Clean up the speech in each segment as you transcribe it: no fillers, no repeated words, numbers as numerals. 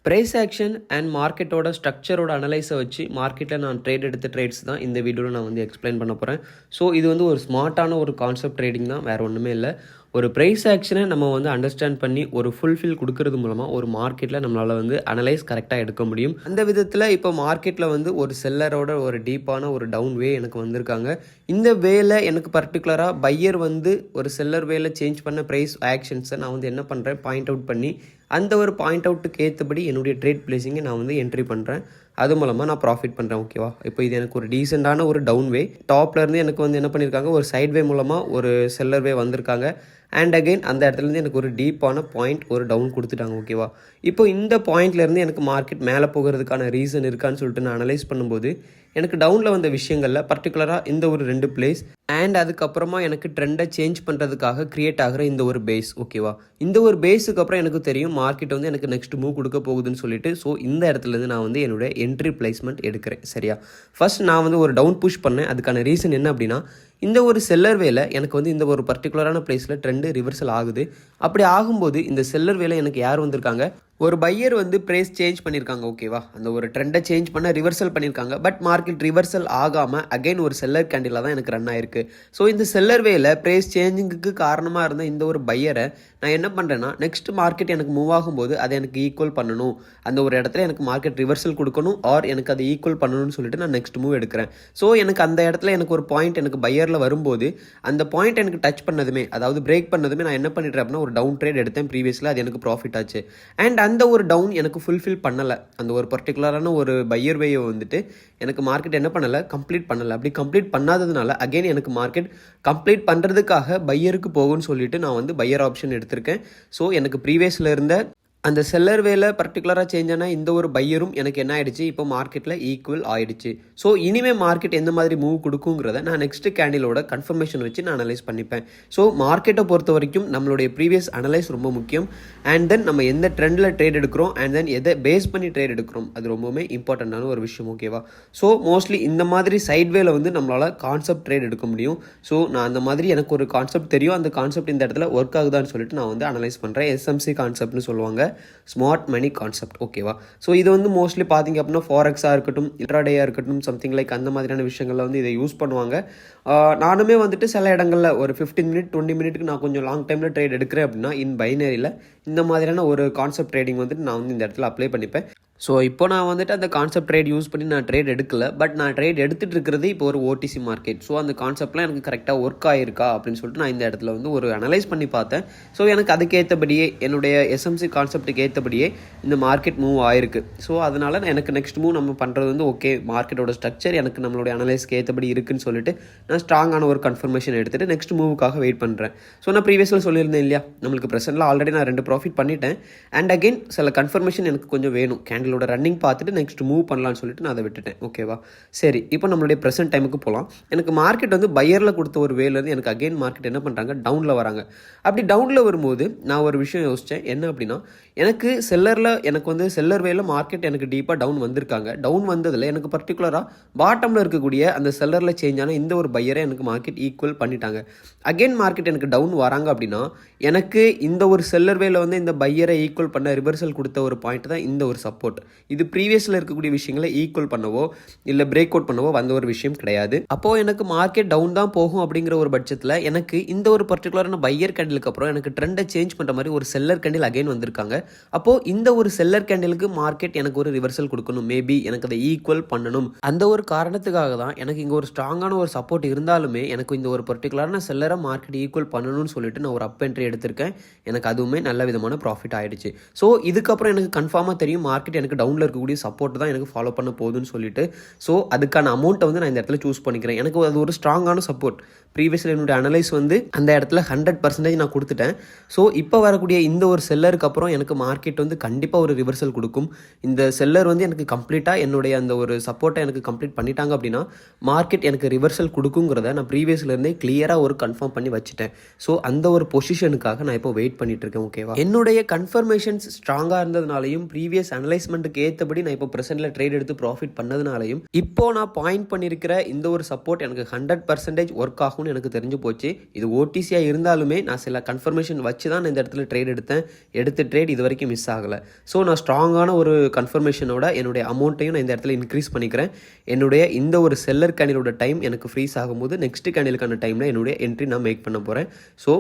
Price action and மார்க்கெட்டோட ஸ்ட்ரக்சரோட அனலைஸை வச்சு மார்க்கெட்டில் நான் ட்ரேட் எடுத்த ட்ரேட்ஸ் தான் இந்த வீடியோவில் நான் வந்து எக்ஸ்பிளைன் பண்ண போகிறேன். ஸோ இது வந்து ஒரு ஸ்மார்ட்டான ஒரு கான்செப்ட் ட்ரேடிங் தான், வேறு ஒன்றுமே இல்லை. ஒரு ப்ரைஸ் ஆக்ஷனை நம்ம வந்து அண்டர்ஸ்டாண்ட் பண்ணி ஒரு ஃபுல்ஃபில் கொடுக்கறது மூலமாக ஒரு மார்க்கெட்டில் நம்மளால் வந்து அனலைஸ் கரெக்டாக எடுக்க முடியும். அந்த விதத்தில் இப்போ மார்க்கெட்டில் வந்து ஒரு செல்லரோட ஒரு டீப்பான ஒரு டவுன் வே எனக்கு வந்திருக்காங்க. இந்த வேல எனக்கு பர்டிகுலராக பையர் வந்து ஒரு செல்லர் வேல சேஞ்ச் பண்ண ப்ரைஸ் ஆக்ஷன்ஸை நான் வந்து என்ன பண்ணுறேன், பாயிண்ட் அவுட் பண்ணி அந்த ஒரு பாயிண்ட் அவுட்டுக்கு ஏற்றபடி என்னுடைய ட்ரேட் பிளேசிங்கை நான் வந்து என்ட்ரி பண்ணுறேன். அது மூலமாக நான் ப்ராஃபிட் பண்ணுறேன். ஓகேவா, இப்போ இது எனக்கு ஒரு டீசெண்டான ஒரு டவுன் வே. டாப்லேருந்து எனக்கு வந்து என்ன பண்ணியிருக்காங்க, ஒரு சைட் வே மூலமாக ஒரு செல்லர் வே வந்திருக்காங்க. அண்ட் அகெயின் அந்த இடத்துலேருந்து எனக்கு ஒரு டீப்பான பாயிண்ட் ஒரு டவுன் கொடுத்துட்டாங்க. ஓகேவா, இப்போ இந்த பாயிண்ட்லேருந்து எனக்கு மார்க்கெட் மேலே போகிறதுக்கான ரீசன் இருக்கான்னு சொல்லிட்டு நான் அனலைஸ் பண்ணும்போது எனக்கு டவுனில் வந்த விஷயங்களில் பர்டிகுலராக இந்த ஒரு 2 பிளேஸ் அண்ட் அதுக்கப்புறமா எனக்கு ட்ரெண்டை சேஞ்ச் பண்ணுறதுக்காக க்ரியேட் ஆகிற இந்த ஒரு பேஸ். ஓகேவா, இந்த ஒரு பேஸுக்கு அப்புறம் எனக்கு தெரியும் மார்க்கெட் வந்து எனக்கு நெக்ஸ்ட் மூவ் கொடுக்க போகுதுன்னு சொல்லிட்டு. ஸோ இந்த இடத்துலேருந்து நான் வந்து என்னுடைய என்ட்ரி பிளேஸ்மெண்ட் எடுக்கிறேன். சரியா, ஃபர்ஸ்ட் நான் வந்து ஒரு டவுன் புஷ் பண்ணேன். அதுக்கான ரீசன் என்ன அப்படின்னா, இந்த ஒரு செல்லர் வேலை எனக்கு வந்து இந்த ஒரு பர்டிகுலரான பிளேஸில் ட்ரெண்டு ரிவர்சல் ஆகுது. அப்படி ஆகும்போது இந்த செல்லர் வேலை எனக்கு யார் வந்திருக்காங்க, ஒரு பையர் வந்து ப்ரைஸ் சேஞ்ச் பண்ணியிருக்காங்க. ஓகேவா, அந்த ஒரு ட்ரெண்டை சேஞ்ச் பண்ண ரிவர்சல் பண்ணியிருக்காங்க. பட் மார்க்கெட் ரிவர்சல் ஆகாமல் அகைன் ஒரு செல்லர் கேண்டிலாக தான் எனக்கு ரன் ஆயிருக்கு. ஸோ இந்த செல்லர் வேல ப்ரைஸ் சேஞ்சிங்க்கு காரணமாக இருந்த இந்த ஒரு பையரை நான் என்ன பண்ணுறேன்னா, நெக்ஸ்ட் மார்க்கெட் எனக்கு மூவ் ஆகும்போது அதை எனக்கு ஈக்குவல் பண்ணணும், அந்த ஒரு இடத்துல எனக்கு மார்க்கெட் ரிவர்சல் கொடுக்கணும் ஆர் எனக்கு அதை ஈக்குவல் பண்ணணும்னு சொல்லிட்டு நான் நெக்ஸ்ட் மூவ் எடுக்கிறேன். ஸோ எனக்கு அந்த இடத்துல எனக்கு ஒரு பாயிண்ட் எனக்கு பையரில் வரும்போது அந்த பாயிண்ட் எனக்கு டச் பண்ணதுமே, அதாவது பிரேக் பண்ணதுமே நான் என்ன பண்ணிட்டேன் அப்படின்னா ஒரு டவுன் ட்ரேட் எடுத்தேன் ப்ரீவியஸில். அது எனக்கு ப்ராஃபிட் ஆச்சு. அண்ட் அந்த ஒரு டவுன் எனக்கு ஃபுல்ஃபில் பண்ணலை. அந்த ஒரு பர்டிகுலரான ஒரு பையர் வேயை வந்துட்டு எனக்கு மார்க்கெட் என்ன பண்ணலை, கம்ப்ளீட் பண்ணலை. அப்படி கம்ப்ளீட் பண்ணாததுனால அகைன் எனக்கு மார்க்கெட் கம்ப்ளீட் பண்ணுறதுக்காக பையருக்கு போகும்னு சொல்லிட்டு நான் வந்து பையர் ஆப்ஷன் எடுத்திருக்கேன். ஸோ எனக்கு ப்ரீவியஸில் இருந்த அந்த செல்லர் வேலை பர்டிகுலராக சேஞ்ச் ஆனால் இந்த ஒரு பையரும் எனக்கு என்ன ஆயிடுச்சு, இப்போ மார்க்கெட்டில் ஈக்குவல் ஆயிடுச்சு. ஸோ இனிமேல் மார்க்கெட் எந்த மாதிரி மூவ் கொடுக்குங்கிறத நான் நெக்ஸ்ட் கேண்டிலோட கன்ஃபர்மேஷன் வச்சு நான் அனலைஸ் பண்ணிப்பேன். ஸோ மார்க்கெட்டை பொறுத்த வரைக்கும் நம்மளுடைய ப்ரீவியஸ் அனலைஸ் ரொம்ப முக்கியம். அண்ட் தென் நம்ம எந்த ட்ரெண்டில் ட்ரேட் எடுக்கிறோம் அண்ட் தென் எதை பேஸ் பண்ணி ட்ரேட் எடுக்கிறோம், அது ரொம்பவுமே இம்பார்ட்டண்டான ஒரு விஷயம். ஓகேவா, ஸோ மோஸ்ட்லி இந்த மாதிரி சைட்வேல வந்து நம்மளால் கான்செப்ட் ட்ரேட் எடுக்க முடியும். ஸோ நான் அந்த மாதிரி எனக்கு ஒரு கான்செப்ட் தெரியும், அந்த கான்செப்ட் இந்த இடத்துல ஒர்க் ஆகுதான்னு சொல்லிட்டு நான் வந்து அனலைஸ் பண்ணுறேன். SMC கான்செப்ட்னு சொல்லுவாங்க, ஸ்மார்ட் மணி கான்செப்ட். ஓகேவா, ஸோ இது வந்து மோஸ்ட்லி பார்த்தீங்க அப்படின்னா ஃபாரெக்ஸாக இருக்கட்டும், இன்ட்ராடேயாக இருக்கட்டும், சம்திங் லைக் அந்த மாதிரியான விஷயங்களில் வந்து இதை யூஸ் பண்ணுவாங்க. நானுமே வந்துட்டு சில இடங்களில் ஒரு 15 மினிட் 20 மினிட்டுக்கு நான் கொஞ்சம் லாங் டைமில் ட்ரேட் எடுக்கிறேன் அப்படின்னா இன் பைனரியில் இந்த மாதிரியான ஒரு கான்செப்ட் ட்ரேடிங் வந்துட்டு நான் வந்து இந்த இடத்துல அப்ளை பண்ணிப்பேன். ஸோ இப்போ நான் வந்துட்டு அந்த கான்செப்ட் ட்ரேட் யூஸ் பண்ணி நான் ட்ரேட் எடுக்கல, பட் நான் ட்ரேட் எடுத்துகிட்டு இருக்கிறது இப்போ ஒரு OTC மார்க்கெட். ஸோ அந்த கான்செப்ட்லாம் எனக்கு கரெக்டாக ஒர்க் ஆகிருக்கா அப்படின்னு சொல்லிட்டு நான் இந்த இடத்துல வந்து ஒரு அனலைஸ் பண்ணி பார்த்தேன். ஸோ எனக்கு அதுக்கேற்றபடியே என்னுடைய SMC கான்செப்ட்டுக்கு ஏற்றபடியே இந்த மார்க்கெட் மூவ் ஆயிருக்கு. ஸோ அதனால் எனக்கு நெக்ஸ்ட் மூவ் நம்ம பண்ணுறது வந்து ஓகே, மார்க்கெட்டோட ஸ்ட்ரக்சர் எனக்கு நம்மளுடைய அனலைஸ்க்கு ஏற்றபடி இருக்குன்னு சொல்லிட்டு நான் ஸ்ட்ராங்கான ஒரு கன்ஃபர்மேஷன் எடுத்துகிட்டு நெக்ஸ்ட் மூவுக்காக வெயிட் பண்ணுறேன். ஸோ நான் ப்ரீவியஸில் சொல்லியிருந்தேன் இல்லையா, நம்மளுக்கு ப்ரெசென்ட்டில் ஆல்ரெடி நான் 2 ப்ராஃபிட் பண்ணிட்டேன். அண்ட் அகெயின் சில கன்ஃபர்மேஷன் எனக்கு கொஞ்சம் வேணும், கேண்டிலோட ரன்னிங் பார்த்துட்டு நெக்ஸ்ட் மூவ் பண்ணலான்னு சொல்லிட்டு நான் அதை விட்டுட்டேன். ஓகேவா, சரி இப்போ நம்மளுடைய ப்ரெசென்ட் டைமுக்கு போகலாம். எனக்கு மார்க்கெட் வந்து பையரில் கொடுத்த ஒரு வேலேருந்து எனக்கு அகெயின் மார்க்கெட் என்ன பண்ணுறாங்க, டவுனில் வராங்க. அப்படி டவுனில் வரும்போது நான் ஒரு விஷயம் யோசித்தேன், என்ன அப்படின்னா எனக்கு செல்லரில் எனக்கு வந்து செல்லர் வேல மார்க்கெட் எனக்கு டீப்பாக டவுன் வந்திருக்காங்க. டவுன் வந்ததில் எனக்கு பர்டிகுலராக பாட்டமில் இருக்கக்கூடிய அந்த செல்லரில் சேஞ்ச் ஆன இந்த ஒரு பையரை எனக்கு மார்க்கெட் ஈக்குவல் பண்ணிட்டாங்க. அகெயின் மார்க்கெட் எனக்கு டவுன் வராங்க அப்படின்னா எனக்கு இந்த ஒரு செல்லர் வேல வந்து இந்த பையரை ஈக்குவல் பண்ண ரிவர்சல் கொடுத்த ஒரு பாயிண்ட் தான் இந்த ஒரு சப்போர்ட். இது ப்ரீவியஸில் இருக்கக்கூடிய விஷயங்களை ஈக்குவல் பண்ணவோ இல்லை பிரேக் அவுட் பண்ணவோ வந்த ஒரு விஷயம் கிடையாது. அப்போது எனக்கு மார்க்கெட் டவுன் தான் போகும் அப்படிங்கிற ஒரு பட்சத்தில் எனக்கு இந்த ஒரு பர்டிகுலரான பையர் கேண்டிலுக்கு அப்புறம் எனக்கு ட்ரெண்டை சேஞ்ச் பண்ணுற மாதிரி ஒரு செல்லர் கேண்டில் அகைன் வந்திருக்காங்க. அப்போது இந்த ஒரு செல்லர் கேண்டிலுக்கு மார்க்கெட் எனக்கு ஒரு ரிவர்சல் கொடுக்கணும், மேபி எனக்கு அதை ஈக்குவல் பண்ணணும். அந்த ஒரு காரணத்துக்காக தான் எனக்கு இங்கே ஒரு ஸ்ட்ராங்கான ஒரு சப்போர்ட் இருந்தாலுமே எனக்கு இந்த ஒரு பர்டிகுலரான செல்லரை மார்க்கெட் ஈக்குவல் பண்ணணும்னு சொல்லிட்டு நான் ஒரு அப் என்ட்ரி எடுத்திருக்கேன். எனக்கு அதுவுமே நல்ல விதமான ப்ராஃபிட் ஆகிடுச்சு. ஸோ இதுக்கப்புறம் எனக்கு கன்ஃபார்மாக தெரியும் மார்க்கெட் எனக்கு டவுனில் இருக்கக்கூடிய சப்போர்ட் தான் எனக்கு ஃபாலோ பண்ண போகுதுன்னு சொல்லிட்டு. ஸோ அதுக்கான அமௌண்ட்டை வந்து நான் இந்த இடத்துல சூஸ் பண்ணிக்கிறேன். எனக்கு அது ஒரு ஸ்ட்ராங்கான சப்போர்ட். ப்ரீவியஸில் என்னுடைய அனலைஸ் வந்து அந்த இடத்துல 100% நான் கொடுத்துட்டேன். ஸோ இப்போ வரக்கூடிய இந்த ஒரு செல்லருக்கு அப்புறம் எனக்கு மார்க்கெட் வந்து கண்டிப்பாக ஒரு ரிவர்சல் கொடுக்கும். இந்த செல்லர் வந்து எனக்கு கம்ப்ளீட்டாக என்னுடைய அந்த ஒரு சப்போர்ட்டை எனக்கு கம்ப்ளீட் பண்ணிட்டாங்க அப்படின்னா மார்க்கெட் எனக்கு ரிவர்சல் கொடுக்குங்கிறத நான் ப்ரீவியஸ்லேருந்தே கிளியராக ஒரு கன்ஃபார்ம் பண்ணி வச்சுட்டேன். ஸோ அந்த ஒரு பொசிஷனுக்கு ரீசனுக்காக நான் இப்போ வெயிட் பண்ணிட்டு இருக்கேன். ஓகேவா, என்னுடைய கன்ஃபர்மேஷன்ஸ் ஸ்ட்ராங்காக இருந்ததுனாலையும் ப்ரீவியஸ் அனலைஸ்மெண்ட்டுக்கு ஏற்றபடி நான் இப்போ ப்ரெசென்ட்டில் ட்ரேட் எடுத்து ப்ராஃபிட் பண்ணதுனாலையும் இப்போ நான் பாயிண்ட் பண்ணியிருக்கிற இந்த ஒரு சப்போர்ட் எனக்கு 100% ஒர்க் ஆகும்னு எனக்கு தெரிஞ்சு போச்சு. இது ஓடிசியாக இருந்தாலுமே நான் சில கன்ஃபர்மேஷன் வச்சு தான் நான் இந்த இடத்துல ட்ரேட் எடுத்த ட்ரேட் இது வரைக்கும் மிஸ் ஆகலை. ஸோ நான் ஸ்ட்ராங்கான ஒரு கன்ஃபர்மேஷனோட என்னுடைய அமௌண்ட்டையும் நான் இந்த இடத்துல இன்க்ரீஸ் பண்ணிக்கிறேன். என்னுடைய இந்த ஒரு செல்லர் கேண்டிலோட டைம் எனக்கு ஃப்ரீஸ் ஆகும்போது நெக்ஸ்ட் கேண்டிலுக்கான டைமில் என்னுடைய என்ட்ரி நான் மேக் பண்ண போகிறேன். ஸோ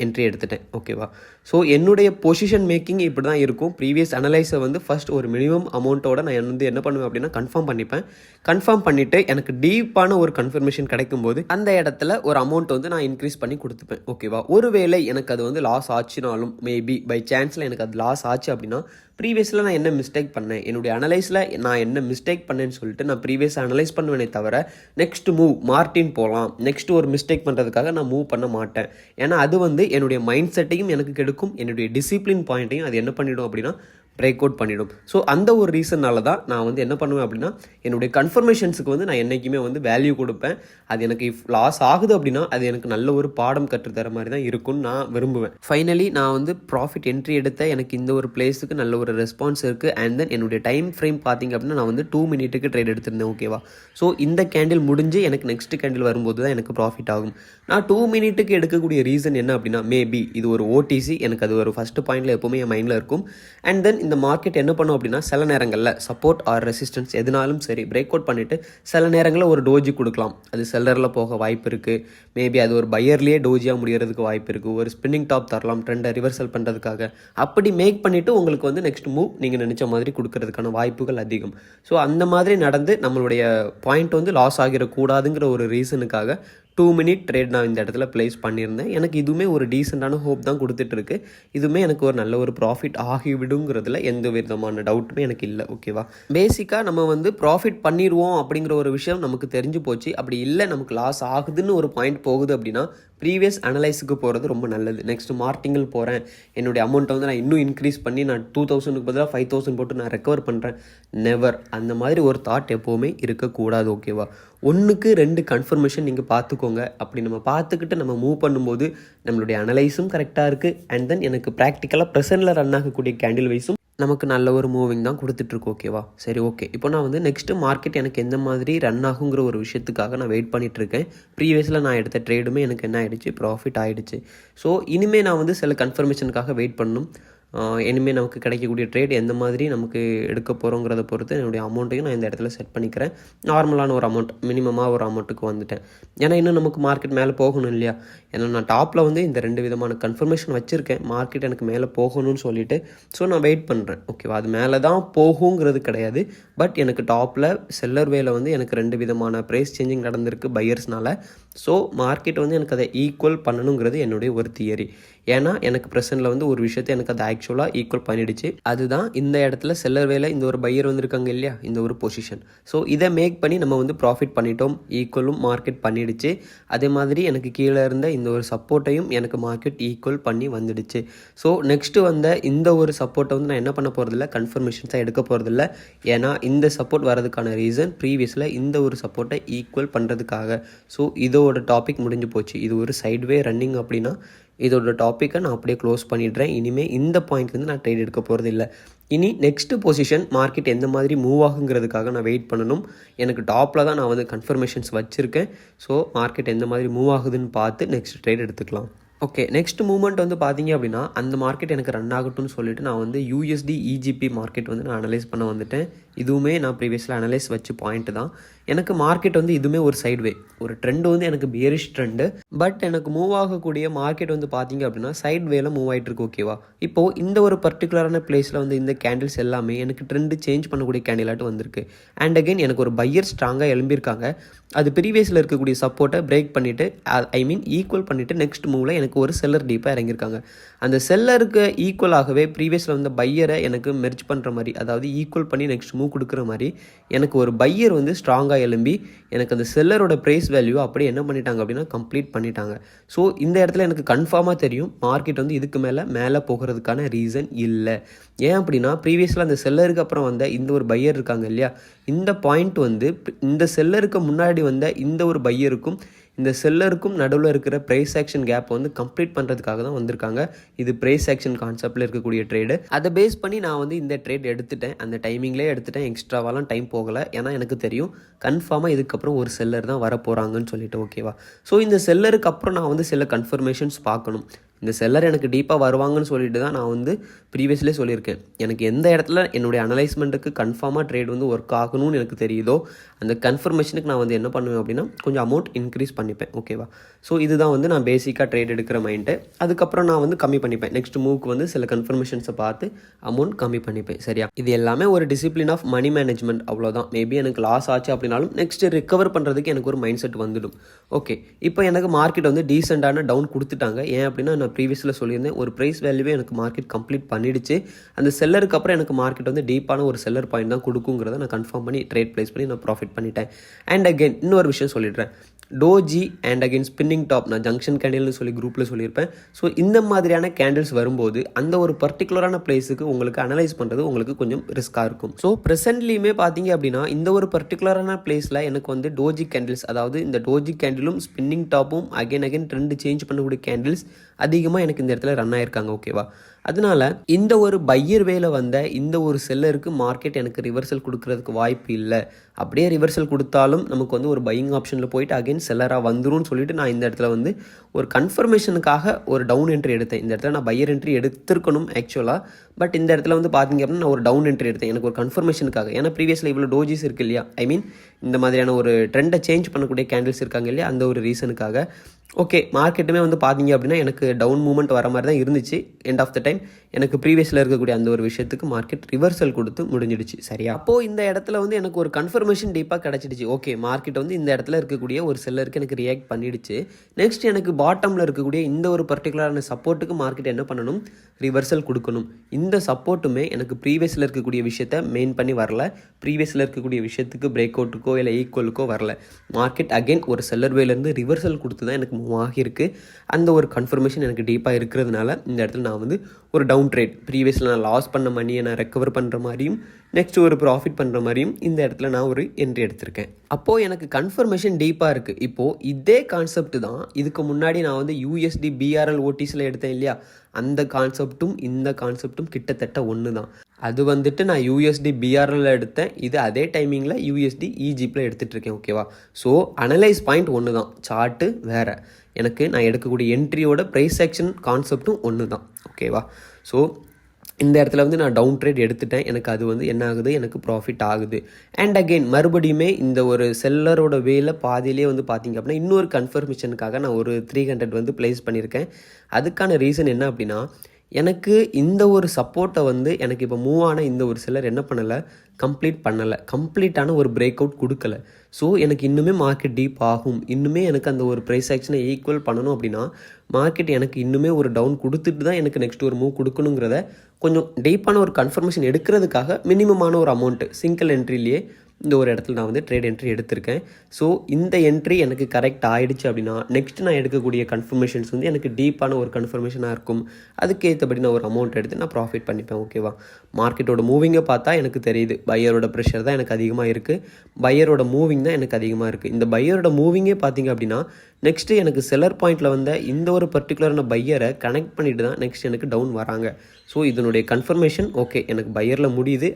என்ட்ரி எடுத்துட்டேன். ஓகேவா, ஸோ என்னுடைய பொசிஷன் மேக்கிங் இப்படி தான் இருக்கும். ப்ரீவியஸ் அனலைஸை வந்து ஃபஸ்ட் ஒரு மினிமம் அமௌண்ட்டோட நான் வந்து என்ன பண்ணுவேன் அப்படின்னா கன்ஃபார்ம் பண்ணிப்பேன். கன்ஃபார்ம் பண்ணிவிட்டு எனக்கு டீப்பான ஒரு கன்ஃபர்மேஷன் கிடைக்கும்போது அந்த இடத்துல ஒரு அமௌண்ட் வந்து நான் இன்க்ரீஸ் பண்ணி கொடுத்துப்பேன். ஓகேவா, ஒருவேளை எனக்கு அது வந்து லாஸ் ஆச்சுனாலும் மேபி பை சான்ஸில் எனக்கு அது லாஸ் ஆச்சு அப்படின்னா ப்ரீவியஸில் நான் என்ன மிஸ்டேக் பண்ணேன், என்னுடைய அனலைஸில் நான் என்ன மிஸ்டேக் பண்ணேன்னு சொல்லிட்டு நான் ப்ரீவியஸ் அனலைஸ் பண்ணுவேனே தவிர நெக்ஸ்ட் மூவ் மார்டின் போகலாம் நெக்ஸ்ட் ஒரு மிஸ்டேக் பண்ணுறதுக்காக நான் மூவ் பண்ண மாட்டேன். ஏன்னா அது வந்து என்னுடைய மைண்ட் செட்டையும் எனக்கு கெடுக்கும், என்னுடைய டிசிப்ளின் பாயிண்ட்டையும் அது என்ன பண்ணிடும் அப்படின்னா பிரேக் அவுட் பண்ணிடும். ஸோ அந்த ஒரு ரீசன்னால தான் நான் வந்து என்ன பண்ணுவேன் அப்படின்னா என்னுடைய கன்ஃபர்மேஷன்ஸுக்கு வந்து நான் என்றைக்குமே வந்து வேல்யூ கொடுப்பேன். அது எனக்கு லாஸ் ஆகுது அப்படின்னா அது எனக்கு நல்ல ஒரு பாடம் கற்றுத்தர மாதிரி தான் இருக்கும்னு நான் விரும்புவேன். ஃபைனலி நான் வந்து ப்ராஃபிட் என்ட்ரி எடுத்த எனக்கு இந்த ஒரு பிளேஸுக்கு நல்ல ஒரு ரெஸ்பான்ஸ் இருக்குது. அண்ட் தென் என்னுடைய டைம் ஃப்ரேம் பார்த்திங்க அப்படின்னா நான் வந்து 2 மினிட்டுக்கு ட்ரேட் எடுத்திருந்தேன். ஓகேவா, ஸோ இந்த கேண்டில் முடிஞ்சு எனக்கு நெக்ஸ்ட் கேண்டில் வரும்போது தான் எனக்கு ப்ராஃபிட் ஆகும். நான் 2 மினிட்டுக்கு எடுக்கக்கூடிய ரீசன் என்ன அப்படின்னா மேபி இது ஒரு ஓடிசி, எனக்கு அது ஒரு ஃபஸ்ட்டு பாயிண்டில் எப்போவுமே என் மைண்டில் இருக்கும். அண்ட் தென் இந்த மார்க்கெட் என்ன பண்ணும் அப்படின்னா சில நேரங்களில் சப்போர்ட் ஆர் ரெசிஸ்டன்ஸ் எதுனாலும் சரி பிரேக் அவுட் பண்ணிவிட்டு சில நேரங்களில் ஒரு டோஜி கொடுக்கலாம். அது செல்லரில் போக வாய்ப்பு இருக்குது. மேபி அது ஒரு பையர்லேயே டோஜியாக முடிகிறதுக்கு வாய்ப்பு இருக்குது. ஒரு ஸ்பின்னிங் டாப் தரலாம் ட்ரெண்டை ரிவர்சல் பண்ணுறதுக்காக. அப்படி மேக் பண்ணிவிட்டு உங்களுக்கு வந்து நெக்ஸ்ட் மூவ் நீங்கள் நினச்ச மாதிரி கொடுக்கறதுக்கான வாய்ப்புகள் அதிகம். ஸோ அந்த மாதிரி நடந்து நம்மளுடைய பாயிண்ட் வந்து லாஸ் ஆகிடக்கூடாதுங்கிற ஒரு ரீசனுக்காக 2 மினிட் ட்ரேட் நான் இந்த இடத்துல ப்ளேஸ் பண்ணியிருந்தேன். எனக்கு இதுவுமே ஒரு டீசெண்டான ஹோப் தான் கொடுத்துட்ருக்கு. இதுவுமே எனக்கு ஒரு நல்ல ஒரு ப்ராஃபிட் ஆகிவிடுங்கிறதுல எந்த விதமான டவுட்டுமே எனக்கு இல்லை. ஓகேவா, பேசிக்காக நம்ம வந்து ப்ராஃபிட் பண்ணிடுவோம் அப்படிங்கிற ஒரு விஷயம் நமக்கு தெரிஞ்சு போச்சு. அப்படி இல்லை நமக்கு லாஸ் ஆகுதுன்னு ஒரு பாயிண்ட் போகுது அப்படின்னா ப்ரீவியஸ் அனலைஸுக்கு போகிறது ரொம்ப நல்லது. நெக்ஸ்ட் மார்டிங்கில் போகிறேன், என்னுடைய அமௌண்ட்டை வந்து நான் இன்னும் இன்க்ரீஸ் பண்ணி நான் 2000க்கு பதிலாக 5000 போட்டு நான் ரெக்கவர் பண்ணுறேன். நெவர். அந்த மாதிரி ஒரு தாட் எப்போவுமே இருக்கக்கூடாது. ஓகேவா, 1க்கு 2 கன்ஃபர்மேஷன் நீங்கள் பார்த்துக்கோங்க. அப்படி நம்ம பார்த்துக்கிட்டு நம்ம மூவ் பண்ணும்போது நம்மளுடைய அனலைஸும் கரெக்டாக இருக்குது. அண்ட் தென் எனக்கு ப்ராக்டிக்கலாக ப்ரெசென்ட்டில் ரன் ஆகக்கூடிய கேண்டில் வைஸும் நமக்கு நல்ல ஒரு மூவிங் தான் கொடுத்துட்ருக்கு. ஓகேவா, சரி ஓகே. இப்போ நான் வந்து நெக்ஸ்ட்டு மார்க்கெட் எனக்கு எந்த மாதிரி ரன் ஆகுங்கிற ஒரு விஷயத்துக்காக நான் வெயிட் பண்ணிகிட்ருக்கேன். ப்ரீவியஸில் நான் எடுத்த ட்ரேடுமே எனக்கு என்ன ஆகிடுச்சு, ப்ராஃபிட் ஆகிடுச்சு. ஸோ இனிமேல் நான் வந்து சில கன்ஃபர்மேஷனுக்காக வெயிட் பண்ணணும். இனிமேல் நமக்கு கிடைக்கக்கூடிய ட்ரேட் எந்த மாதிரி நமக்கு எடுக்க போகிறோங்கிறத பொறுத்து என்னுடைய அமௌண்ட்டையும் நான் இந்த இடத்துல செட் பண்ணிக்கிறேன். நார்மலான ஒரு அமௌண்ட், மினிமமாக ஒரு அமௌண்ட்டுக்கு வந்துட்டேன். ஏன்னா இன்னும் நமக்கு மார்க்கெட் மேலே போகணும் இல்லையா. ஏன்னா நான் டாப்பில் வந்து இந்த 2 விதமான கன்ஃபர்மேஷன் வச்சுருக்கேன், மார்க்கெட் எனக்கு மேலே போகணும்னு சொல்லிட்டு. ஸோ நான் வெயிட் பண்ணுறேன். ஓகேவா, அது மேலே தான் போகுங்கிறது கிடையாது. பட் எனக்கு டாப்பில் செல்லர் வேல வந்து எனக்கு 2 விதமான ப்ரைஸ் சேஞ்சிங் நடந்திருக்கு பையர்ஸ்னால. ஸோ மார்க்கெட் வந்து எனக்கு அதை ஈக்குவல் பண்ணணுங்கிறது என்னுடைய ஒரு தியரி. ஏன்னா எனக்கு ப்ரெசென்ட்டில் வந்து ஒரு விஷயத்தை எனக்கு அதை ஆக்சுவலாக ஈக்குவல் பண்ணிடுச்சு. அதுதான் இந்த இடத்துல செல்லர் வேலை இந்த ஒரு பையர் வந்திருக்காங்க இல்லையா, இந்த ஒரு பொசிஷன். ஸோ இதை மேக் பண்ணி நம்ம வந்து ப்ராஃபிட் பண்ணிட்டோம், ஈக்குவலும் மார்க்கெட் பண்ணிடுச்சு. அதே மாதிரி எனக்கு கீழே இருந்த இந்த ஒரு சப்போர்ட்டையும் எனக்கு மார்க்கெட் ஈக்குவல் பண்ணி வந்துடுச்சு. ஸோ நெக்ஸ்ட்டு வந்த இந்த ஒரு சப்போர்ட்டை வந்து நான் என்ன பண்ண போகிறதில்ல, கன்ஃபர்மேஷன்ஸாக எடுக்க போகிறதில்ல. ஏன்னா இந்த சப்போர்ட் வரதுக்கான ரீசன் ப்ரீவியஸில் இந்த ஒரு சப்போர்ட்டை ஈக்குவல் பண்ணுறதுக்காக. ஸோ இதோட டாபிக் முடிஞ்சு போச்சு. இது ஒரு சைட்வே ரன்னிங் அப்படின்னா இதோட டாப்பிக்கை நான் அப்படியே க்ளோஸ் பண்ணிடுறேன். இனிமேல் இந்த பாயிண்ட்லேருந்து நான் ட்ரேட் எடுக்க போகிறது இல்லை. இனி நெக்ஸ்ட்டு பொசிஷன் மார்க்கெட் எந்த மாதிரி மூவ் ஆகுங்கிறதுக்காக நான் வெயிட் பண்ணணும். எனக்கு டாப்பில் தான் நான் வந்து கன்ஃபர்மேஷன்ஸ் வச்சுருக்கேன். ஸோ மார்க்கெட் எந்த மாதிரி மூவ் ஆகுதுன்னு பார்த்து நெக்ஸ்ட் ட்ரேட் எடுத்துக்கலாம். ஓகே, நெக்ஸ்ட் மூவ்மெண்ட் வந்து பார்த்தீங்க அப்படின்னா அந்த மார்க்கெட் எனக்கு ரன் ஆகட்டும்னு சொல்லிட்டு நான் வந்து USD EGP மார்க்கெட் வந்து நான் அனலைஸ் பண்ண வந்துட்டேன். இதுவுமே நான் ப்ரீவியஸில் அனலைஸ் வச்சு பாயிண்ட் தான். எனக்கு மார்க்கெட் வந்து இதுவுமே ஒரு சைட்வே, ஒரு ட்ரெண்ட் வந்து எனக்கு பியரிஷ் ட்ரெண்டு. பட் எனக்கு மூவ் ஆகக்கூடிய மார்க்கெட் வந்து பார்த்தீங்க அப்படின்னா சைட் வேல மூவ் ஆகிட்டு இருக்கு. ஓகேவா, இப்போது இந்த ஒரு பர்டிகுலரான பிளேஸில் வந்து இந்த கேண்டில்ஸ் எல்லாமே எனக்கு ட்ரெண்டு சேஞ்ச் பண்ணக்கூடிய கேண்டிலாட்டு வந்திருக்கு. அண்ட் அகைன் எனக்கு ஒரு பையர் ஸ்ட்ராங்காக எழும்பியிருக்காங்க. அது ப்ரீவியஸில் இருக்கக்கூடிய சப்போர்ட்டை பிரேக் பண்ணிவிட்டு ஈக்குவல் பண்ணிவிட்டு நெக்ஸ்ட் மூவில் எனக்கு ஒரு செல்லர் டீப்பாக இறங்கியிருக்காங்க. அந்த செல்லருக்கு ஈக்குவலாகவே ப்ரீவியஸில் வந்து பையரை எனக்கு மெர்ஜ் பண்ணுற மாதிரி, அதாவது ஈக்குவல் பண்ணி நெக்ஸ்ட் மூவ் கொடுக்குற மாதிரி எனக்கு ஒரு பையர் வந்து ஸ்ட்ராங்காக எழும்பி எனக்கு அந்த செல்லரோட ப்ரைஸ் வேல்யூ அப்படியே என்ன பண்ணிட்டாங்க அப்படின்னா கம்ப்ளீட் பண்ணிட்டாங்க. ஸோ இந்த இடத்துல எனக்கு கன்ஃபார்மாக தெரியும் மார்க்கெட் வந்து இதுக்கு மேலே போகிறதுக்கான ரீசன் இல்லை. ஏன் அப்படின்னா ப்ரீவியஸில் அந்த செல்லருக்கு அப்புறம் வந்த இந்த ஒரு பையர் இருக்காங்க இல்லையா, இந்த பாயிண்ட் வந்து இந்த செல்லருக்கு முன்னாடி வந்த இந்த ஒரு பையருக்கும் இந்த செல்லருக்கும் நடுவில் இருக்கிற ப்ரைஸ் ஆக்ஷன் கேப் வந்து கம்ப்ளீட் பண்ணுறதுக்காக தான் வந்திருக்காங்க. இது ப்ரைஸ் ஆக்ஷன் கான்செப்டில் இருக்கக்கூடிய ட்ரேடு. அதை பேஸ் பண்ணி நான் வந்து இந்த ட்ரேட் எடுத்துட்டேன். அந்த டைமிங்லேயே எடுத்துட்டேன். எக்ஸ்ட்ராவாலாம் டைம் போகலை. ஏன்னா எனக்கு தெரியும் கன்ஃபார்மாக இதுக்கப்புறம் ஒரு செல்லர் தான் வர போகிறாங்கன்னு சொல்லிட்டு. ஓகேவா? ஸோ இந்த செல்லருக்கு அப்புறம் நான் வந்து சில கன்ஃபர்மேஷன்ஸ் பார்க்கணும். இந்த செல்லர் எனக்கு டீப்பாக வருவாங்கன்னு சொல்லிட்டு தான் நான் வந்து ப்ரீவியஸ்லேயே சொல்லியிருக்கேன். எனக்கு எந்த இடத்துல என்னுடைய அனலைஸ்மெண்ட்டுக்கு கன்ஃபார்மாக ட்ரேட் வந்து ஒர்க் ஆகணும்னு எனக்கு தெரியுதோ அந்த கன்ஃபர்மேஷனுக்கு நான் வந்து என்ன பண்ணுவேன் அப்படின்னா கொஞ்சம் அமௌண்ட் இன்க்ரீஸ் பண்ணிப்பேன். ஓகேவா? ஸோ இதுதான் வந்து நான் பேசிக்காக ட்ரேட் எடுக்கிற மைண்டு. அதுக்கப்புறம் நான் வந்து கம்மி பண்ணிப்பேன். நெக்ஸ்ட் மூவ்க்கு வந்து சில கன்ஃபர்மேஷன்ஸை பார்த்து அமௌண்ட் கம்மி பண்ணிப்பேன். சரியா? இது எல்லாமே ஒரு டிசிப்ளின் ஆஃப் மணி மேனேஜ்மெண்ட். அவ்வளோதான். மேபி எனக்கு லாஸ் ஆச்சு அப்படின்னாலும் நெக்ஸ்ட் ரிகவர் பண்ணுறதுக்கு எனக்கு ஒரு மைண்ட் செட் வந்துடும். ஓகே, இப்போ எனக்கு மார்க்கெட் வந்து டீசெண்டான டவுன் கொடுத்துட்டாங்க. ஏன் அப்படின்னா நான் ப்ரீவியஸில் சொல்லியிருந்தேன் ஒரு ப்ரைஸ் வேல்யூவே எனக்கு மார்க்கெட் கம்ப்ளீட் பண்ணிடுச்சு. அந்த செல்லருக்கு அப்புறம் எனக்கு மார்க்கெட் வந்து டீப்பான ஒரு செல்லர் பாயிண்ட் தான் கொடுக்குங்கிறத நான் கன்ஃபார்ம் பண்ணி ட்ரேட் ப்ளேஸ் பண்ணி நான் ப்ராஃபிட் பண்ணிட்டேன். அண்ட் அகெயின் இன்னொரு விஷயம் சொல்லிடுறேன். Doji and again spinning top நான் ஜங்ஷன் கேண்டில்னு சொல்லி குரூப்பில் சொல்லியிருப்பேன். ஸோ இந்த மாதிரியான கேண்டில்ஸ் வரும்போது அந்த ஒரு பர்டிகுலரான பிளேஸுக்கு உங்களுக்கு அனலைஸ் பண்ணுறது உங்களுக்கு கொஞ்சம் ரிஸ்க்காக இருக்கும். ஸோ ப்ரெசென்ட்லியுமே பார்த்தீங்க அப்படின்னா இந்த ஒரு பர்டிகுலரான பிளேஸில் எனக்கு வந்து டோஜி கேண்டில்ஸ், அதாவது இந்த டோஜி கேண்டிலும் ஸ்பின்னிங் டாப்பும் அகைன் ட்ரெண்ட் சேஞ்ச் பண்ணக்கூடிய கேண்டில்ஸ் அதிகமாக எனக்கு இந்த இடத்துல ரன் ஆயிருக்காங்க. ஓகேவா? அதனால இந்த ஒரு பையர் வேல வந்த இந்த ஒரு செல்லருக்கு மார்க்கெட் எனக்கு ரிவர்சல் கொடுக்கறதுக்கு வாய்ப்பு இல்லை. அப்படியே ரிவர்சல் கொடுத்தாலும் நமக்கு வந்து ஒரு பையிங் ஆப்ஷனில் போயிட்டு அகைன் செல்லராக வந்துரும்னு சொல்லிட்டு நான் இந்த இடத்துல வந்து ஒரு கன்ஃபர்மேஷனுக்காக ஒரு டவுன் என்ட்ரி எடுத்தேன். இந்த இடத்துல நான் பையர் என்ட்ரி எடுத்திருக்கணும் ஆக்சுவலாக. பட் இந்த இடத்துல வந்து பார்த்தீங்க அப்படின்னா நான் ஒரு டவுன் என்ட்ரி எடுத்தேன் எனக்கு ஒரு கன்ஃபர்மேஷனுக்காக. ஏன்னா ப்ரீவியஸில் இவ்வளோ டோஜிஸ் இருக்கு இல்லையா, ஐ மீன் இந்த மாதிரியான ஒரு ட்ரெண்டை சேஞ்ச் பண்ணக்கூடிய கேண்டில்ஸ் இருக்காங்க இல்லையா, அந்த ஒரு ரீசனுக்காக. ஓகே, மார்க்கெட்டுமே வந்து பார்த்தீங்க அப்படின்னா எனக்கு டவுன் மூவ்மெண்ட் வர மாதிரி தான் இருந்துச்சு. எண்ட் ஆஃப் த டைம் எனக்கு ப்ரீவியஸில் இருக்கக்கூடிய அந்த ஒரு விஷயத்துக்கு மார்க்கெட் ரிவர்சல் கொடுத்து முடிஞ்சிடுச்சு. சரியா? அப்போது இந்த இடத்துல வந்து எனக்கு ஒரு கன்ஃபர்மேஷன் டீப்பாக கிடச்சிடுச்சு. ஓகே, மார்க்கெட் வந்து இந்த இடத்துல இருக்கக்கூடிய ஒரு செல்லருக்கு எனக்கு ரியாக்ட் பண்ணிடுச்சு. நெக்ஸ்ட் எனக்கு பாட்டமில் இருக்கக்கூடிய இந்த ஒரு பர்டிகுலரான சப்போர்ட்டுக்கு மார்க்கெட் என்ன பண்ணணும், ரிவர்சல் கொடுக்கணும். இந்த சப்போர்ட்டுமே எனக்கு ப்ரீவியஸில் இருக்கக்கூடிய விஷயத்த மெயின் பண்ணி வரல. ப்ரீவியஸில் இருக்கக்கூடிய விஷயத்துக்கு பிரேக் அவுட்டுக்கோ இல்லை ஈக்குவலுக்கோ வரல. மார்க்கெட் அகைன் ஒரு செல்லர் வேலேருந்து ரிவர்சல் கொடுத்து தான் எனக்கு மூவ் ஆகியிருக்கு. அந்த ஒரு கன்ஃபர்மேஷன் எனக்கு டீப்பாக இருக்கிறதுனால இந்த இடத்துல நான் வந்து ஒரு டவுன் ட்ரேட், ப்ரீவியஸில் நான் லாஸ் பண்ண மணியை நான் ரெக்கவர் பண்ணுற மாதிரியும் நெக்ஸ்ட் ஒரு ப்ராஃபிட் பண்ணுற மாதிரியும் இந்த இடத்துல நான் ஒரு என்ட்ரி எடுத்திருக்கேன். அப்போது எனக்கு கன்ஃபர்மேஷன் டீப்பாக இருக்குது. இப்போது இதே கான்செப்ட் தான் இதுக்கு முன்னாடி நான் வந்து யூஎஸ்டி பிஆர்எல் ஓடிஸில் எடுத்தேன் இல்லையா, அந்த கான்செப்ட்டும் இந்த கான்செப்ட்டும் கிட்டத்தட்ட ஒன்று தான். அது வந்துட்டு நான் யூஎஸ்டி பிஆர்எல் எடுத்தேன். இது அதே டைமிங்கில் யூஎஸ்டி ஈஜிப்டில் எடுத்துகிட்ருக்கேன். ஓகேவா? ஸோ அனலைஸ் பாயிண்ட் ஒன்று தான், சார்ட்டு வேறு. எனக்கு நான் எடுக்கக்கூடிய என்ட்ரியோட ப்ரைஸ் ஆக்ஷன் கான்செப்ட்டும் ஒன்று தான். ஓகேவா? ஸோ இந்த இடத்துல வந்து நான் டவுன் ட்ரேட் எடுத்துட்டேன். எனக்கு அது வந்து என்ன ஆகுது, எனக்கு ப்ராஃபிட் ஆகுது. அண்ட் அகெயின் மறுபடியுமே இந்த ஒரு செல்லரோட வேலை பாதியிலே வந்து பார்த்தீங்க அப்படின்னா இன்னொரு கன்ஃபர்மேஷனுக்காக நான் ஒரு 300 வந்து ப்ளேஸ் பண்ணியிருக்கேன். அதுக்கான ரீசன் என்ன அப்படின்னா, எனக்கு இந்த ஒரு சப்போர்ட்டை வந்து எனக்கு இப்போ மூவ் ஆன இந்த ஒரு செல்லர் என்ன பண்ணலை, கம்ப்ளீட்டான ஒரு பிரேக் அவுட் கொடுக்கல. ஸோ எனக்கு இன்னுமே மார்க்கெட் டீப் ஆகும். இன்னுமே எனக்கு அந்த ஒரு ப்ரைஸ் ஆக்ஷனை ஈக்குவல் பண்ணணும் அப்படின்னா மார்க்கெட் எனக்கு இன்னுமே ஒரு டவுன் கொடுத்துட்டு தான் எனக்கு நெக்ஸ்ட் ஒரு மூவ் கொடுக்கணுங்கிறத கொஞ்சம் டீப்பான ஒரு கன்ஃபர்மேஷன் எடுக்கிறதுக்காக மினிமமான ஒரு அமௌண்ட்டு சிங்கிள் என்ட்ரிலேயே இந்த ஒரு இடத்துல நான் வந்து ட்ரேட் என்ட்ரி எடுத்திருக்கேன். ஸோ இந்த என்ட்ரி எனக்கு கரெக்ட் ஆகிடுச்சு அப்படின்னா நெக்ஸ்ட் நான் எடுக்கக்கூடிய கன்ஃபர்மேஷன்ஸ் வந்து எனக்கு டீப்பான ஒரு கன்ஃபர்மேஷனாக இருக்கும். அதுக்கேற்றபடி நான் ஒரு அமௌண்ட் எடுத்து நான் ப்ராஃபிட் பண்ணிப்பேன். ஓகேவா? மார்க்கெட்டோட மூவிங்கை பார்த்தா எனக்கு தெரியுது பையரோட ப்ரெஷர் தான் எனக்கு அதிகமாக இருக்குது, பையரோட மூவிங் தான் எனக்கு அதிகமாக இருக்குது. இந்த பையரோட மூவிங்கே பார்த்தீங்க அப்படின்னா நெக்ஸ்ட்டு எனக்கு செல்லர் பாயிண்டில் வந்த இந்த ஒரு பர்டிகுலரான பையரை கனெக்ட் பண்ணிட்டு தான் நெக்ஸ்ட் எனக்கு டவுன் வராங்க. ஸோ இதனுடைய கன்ஃபர்மேஷன் ஓகே எனக்கு பையரில் முடியுது,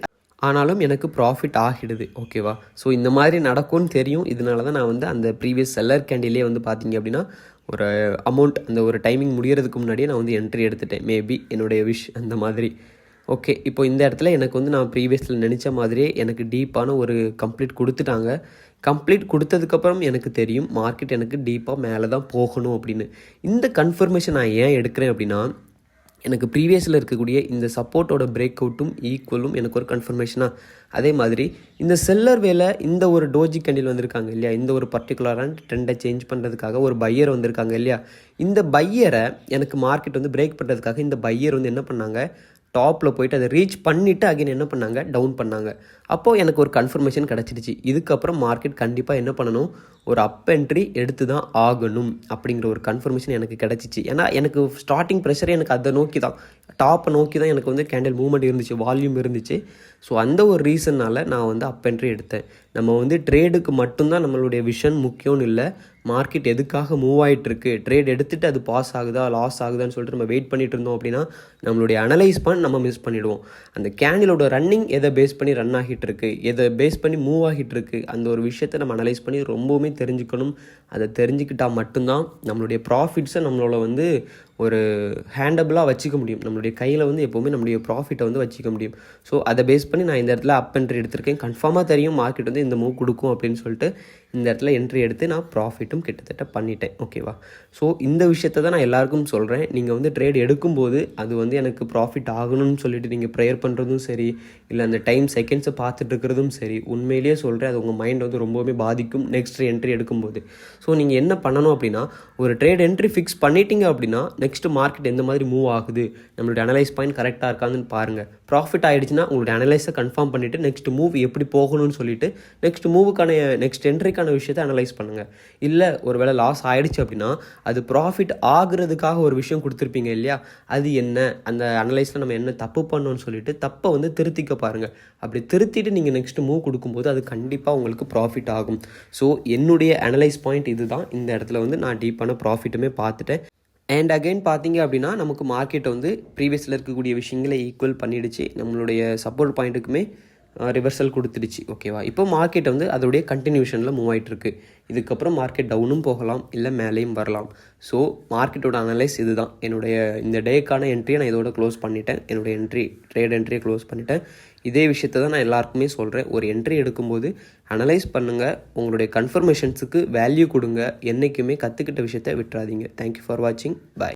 ஆனாலும் எனக்கு ப்ராஃபிட் ஆகிடுது. ஓகேவா? ஸோ இந்த மாதிரி நடக்கும்னு தெரியும். இதனால தான் நான் வந்து அந்த ப்ரீவியஸ் செல்லர் கேண்டிலே வந்து பார்த்தீங்க அப்படின்னா ஒரு அமௌண்ட் அந்த ஒரு டைமிங் முடியறதுக்கு முன்னாடியே நான் வந்து என்ட்ரி எடுத்துட்டேன். மேபி என்னுடைய விஷ் அந்த மாதிரி. ஓகே, இப்போ இந்த இடத்துல எனக்கு வந்து நான் ப்ரீவியஸில் நினச்ச மாதிரியே எனக்கு டீப்பான ஒரு கம்ப்ளீட் கொடுத்துட்டாங்க. கம்ப்ளீட் கொடுத்ததுக்கப்புறம் எனக்கு தெரியும் மார்க்கெட் எனக்கு டீப்பாக மேலே தான் போகணும் அப்படின்னு. இந்த கன்ஃபர்மேஷன் நான் ஏன் எடுக்கிறேன் அப்படின்னா எனக்கு ப்ரீவியஸில் இருக்கக்கூடிய இந்த சப்போர்ட்டோட பிரேக் அவுட்டும் ஈக்குவலும் எனக்கு ஒரு கன்ஃபர்மேஷனாக. அதே மாதிரி இந்த செல்லர் வேலை இந்த ஒரு டோஜி கேண்டில் வந்திருக்காங்க இல்லையா, இந்த ஒரு பர்டிகுலரான ட்ரெண்டை சேஞ்ச் பண்ணுறதுக்காக ஒரு பையர் வந்திருக்காங்க இல்லையா, இந்த பையரை எனக்கு மார்க்கெட் வந்து பிரேக் பண்ணுறதுக்காக இந்த பையர் வந்து என்ன பண்ணாங்க, டாப்பில் போயிட்டு அதை ரீச் பண்ணிவிட்டு அகைன் என்ன பண்ணாங்க, டவுன் பண்ணாங்க. அப்போது எனக்கு ஒரு கன்ஃபர்மேஷன் கிடச்சிடுச்சு. இதுக்கப்புறம் மார்க்கெட் கண்டிப்பாக என்ன பண்ணணும், ஒரு அப் என்ட்ரி எடுத்து தான் ஆகணும் அப்படிங்கிற ஒரு கன்ஃபர்மேஷன் எனக்கு கிடச்சிச்சு. ஏன்னா எனக்கு ஸ்டார்டிங் ப்ரெஷரே எனக்கு அதை நோக்கி தான், டாப்பை நோக்கி தான் எனக்கு வந்து கேண்டில் மூவ்மெண்ட் இருந்துச்சு, வால்யூம் இருந்துச்சு. ஸோ அந்த ஒரு ரீசன்னால் நான் வந்து அப் என்ட்ரி எடுத்தேன். நம்ம வந்து ட்ரேடுக்கு மட்டும்தான் நம்மளுடைய விஷன் முக்கியம்னு இல்லை, மார்க்கெட் எதுக்காக மூவ் ஆகிட்டுருக்கு, ட்ரேட் எடுத்துகிட்டு அது பாஸ் ஆகுதா லாஸ் ஆகுதான்னு சொல்லிட்டு நம்ம வெயிட் பண்ணிட்டு இருந்தோம் அப்படின்னா நம்மளுடைய அனலைஸ் பண்ண நம்ம மிஸ் பண்ணிவிடுவோம். அந்த கேண்டிலோட ரன்னிங் எதை பேஸ் பண்ணி ரன் ஆகிட்டு இருக்கு, எதை பேஸ் பண்ணி மூவ் ஆகிட்டு இருக்கு, அந்த ஒரு விஷயத்தை நம்ம அனலைஸ் பண்ணி ரொம்பவுமே தெரிஞ்சுக்கணும். அதை தெரிஞ்சுக்கிட்டால் மட்டும்தான் நம்மளுடைய ப்ராஃபிட்ஸை நம்மளோட வந்து ஒரு ஹேண்டபிளாக வச்சுக்க முடியும். நம்மளுடைய கையில் வந்து எப்போவுமே நம்மளுடைய ப்ராஃபிட்டை வந்து வச்சுக்க முடியும். ஸோ அதை பேஸ் பண்ணி நான் இந்த இடத்துல அப் என்ட்ரி எடுத்திருக்கேன். கன்ஃபார்மாக தெரியும் மார்க்கெட் வந்து இந்த மூவ் கொடுக்கும் அப்படின்னு சொல்லிட்டு இந்த இடத்துல என்ட்ரி எடுத்து நான் ப்ராஃபிட்டும் கிட்டத்தட்ட பண்ணிட்டேன். ஓகேவா? ஸோ இந்த விஷயத்தை தான் நான் எல்லாருக்கும் சொல்கிறேன். நீங்கள் வந்து ட்ரேட் எடுக்கும்போது அது வந்து எனக்கு ப்ராஃபிட் ஆகணும்னு சொல்லிட்டு நீங்கள் ப்ரேயர் பண்ணுறதும் சரி, இல்லை அந்த டைம் செகண்ட்ஸை பார்த்துட்டு இருக்கிறதும் சரி, உண்மையிலேயே சொல்கிறேன் அது உங்கள் மைண்ட் வந்து ரொம்பவே பாதிக்கும் நெக்ஸ்ட் என்ட்ரி எடுக்கும்போது. ஸோ நீங்கள் என்ன பண்ணணும் அப்படின்னா, ஒரு ட்ரேட் என்ட்ரி ஃபிக்ஸ் பண்ணிட்டீங்க அப்படின்னா நெக்ஸ்ட் மார்க்கெட் எந்த மாதிரி மூவ் ஆகுது, நம்மளுடைய அனலைஸ் பாயிண்ட் கரெக்டாக இருக்காதுன்னு பாருங்கள். ப்ராஃபிட் ஆகிடுச்சுன்னா உங்களுடைய அனலைஸை கன்ஃபார்ம் பண்ணிவிட்டு நெக்ஸ்ட் மூவ் எப்படி போகணும்னு சொல்லிட்டு நெக்ஸ்ட் மூவுக்கான நெக்ஸ்ட் என்ட்ரிக்கான விஷயத்தை அனலைஸ் பண்ணுங்கள். இல்லை ஒரு வேளை லாஸ் ஆகிடுச்சு அப்படின்னா அது ப்ராஃபிட் ஆகுறதுக்காக ஒரு விஷயம் கொடுத்துருப்பீங்க இல்லையா, அது என்ன, அந்த அனலைஸில் நம்ம என்ன தப்பு பண்ணோன்னு சொல்லிட்டு தப்பை வந்து திருத்திக்க பாருங்கள். அப்படி திருத்திட்டு நீங்கள் நெக்ஸ்ட் மூவ் கொடுக்கும்போது அது கண்டிப்பாக உங்களுக்கு ப்ராஃபிட் ஆகும். ஸோ என்னுடைய அனலைஸ் பாயிண்ட் இதுதான். இந்த இடத்துல வந்து நான் டீப்பான ப்ராஃபிட்டுமே பார்த்துட்டேன். அண்ட் அகைன் பார்த்தீங்க அப்படின்னா நமக்கு மார்க்கெட் வந்து ப்ரீவியஸில் இருக்கக்கூடிய விஷயங்களை ஈக்குவல் பண்ணிடுச்சு. நம்மளுடைய சப்போர்ட் பாயிண்ட்டுக்குமே ரிவர்சல் கொடுத்துடுச்சு. ஓகேவா? இப்போ மார்க்கெட் வந்து அதோடைய கண்டினியூஷனில் மூவ் ஆகிட்டுருக்கு. இதுக்கப்புறம் மார்க்கெட் டவுனும் போகலாம், இல்லை மேலேயும் வரலாம். ஸோ மார்க்கெட்டோட அனலைஸ் இது தான். என்னுடைய இந்த டேக்கான என்ட்ரியை நான் இதோட க்ளோஸ் பண்ணிட்டேன். என்னுடைய ட்ரேட் என்ட்ரியை க்ளோஸ் பண்ணிட்டேன். இதே விஷயத்தை தான் நான் எல்லாருக்குமே சொல்கிறேன். ஒரு என்ட்ரி எடுக்கும்போது அனலைஸ் பண்ணுங்கள், உங்களுடைய கன்ஃபர்மேஷன்ஸுக்கு வேல்யூ கொடுங்க, என்றைக்குமே கற்றுக்கிட்ட விஷயத்தை விட்டுறாதீங்க. தேங்க்யூ ஃபார் வாட்சிங். பாய்.